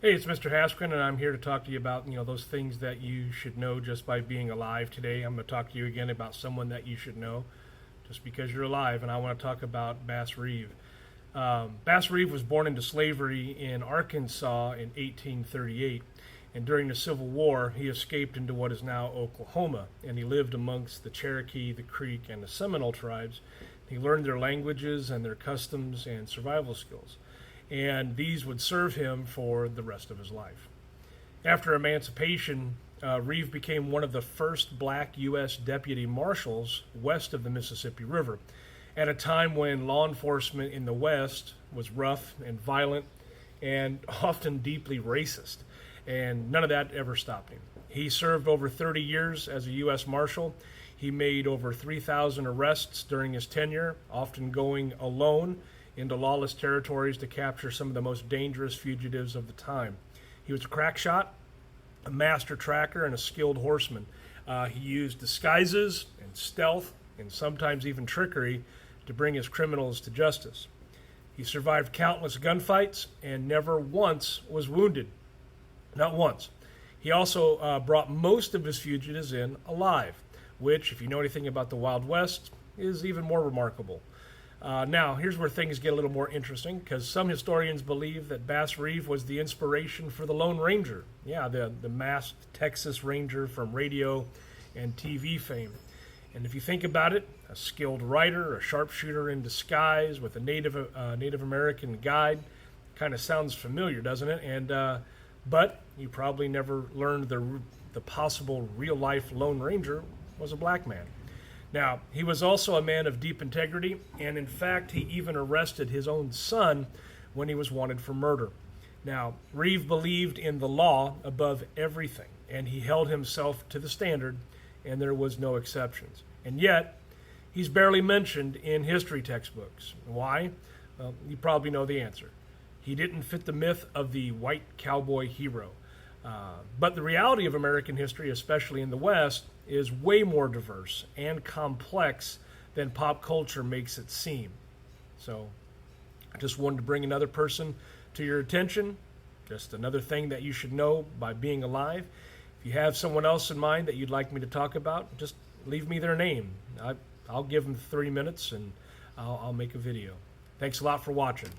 Hey, it's Mr. Haskrin, and I'm here to talk to you about those things that you should know just by being alive. Today, I'm going to talk to you again about someone that you should know just because you're alive, and I want to talk about Bass Reeves. Bass Reeves was born into slavery in Arkansas in 1838, and during the Civil War, he escaped into what is now Oklahoma, and he lived amongst the Cherokee, the Creek, and the Seminole tribes. He learned their languages and their customs and survival skills, and these would serve him for the rest of his life. After emancipation, Reeves became one of the first black U.S. deputy marshals west of the Mississippi River, at a time when law enforcement in the West was rough and violent and often deeply racist, and none of that ever stopped him. He served over 30 years as a U.S. Marshal. He made over 3,000 arrests during his tenure, often going alone into lawless territories to capture some of the most dangerous fugitives of the time. He was a crack shot, a master tracker, and a skilled horseman. He used disguises and stealth and sometimes even trickery to bring his criminals to justice. He survived countless gunfights and never once was wounded. Not once. He also brought most of his fugitives in alive, which, if you know anything about the Wild West, is even more remarkable. Now, here's where things get a little more interesting, because some historians believe that Bass Reeves was the inspiration for the Lone Ranger. Yeah, the masked Texas Ranger from radio and TV fame. And if you think about it, a skilled rider, a sharpshooter in disguise with a Native American guide, kind of sounds familiar, doesn't it? But you probably never learned the possible real-life Lone Ranger was a black man. Now, he was also a man of deep integrity, and in fact, he even arrested his own son when he was wanted for murder. Now, Reeves believed in the law above everything, and he held himself to the standard, and there was no exceptions. And yet, he's barely mentioned in history textbooks. Why? Well, you probably know the answer. He didn't fit the myth of the white cowboy hero. But the reality of American history, especially in the West, is way more diverse and complex than pop culture makes it seem. So I just wanted to bring another person to your attention, just another thing that you should know by being alive. If you have someone else in mind that you'd like me to talk about, just leave me their name. I'll give them 3 minutes and I'll make a video. Thanks a lot for watching.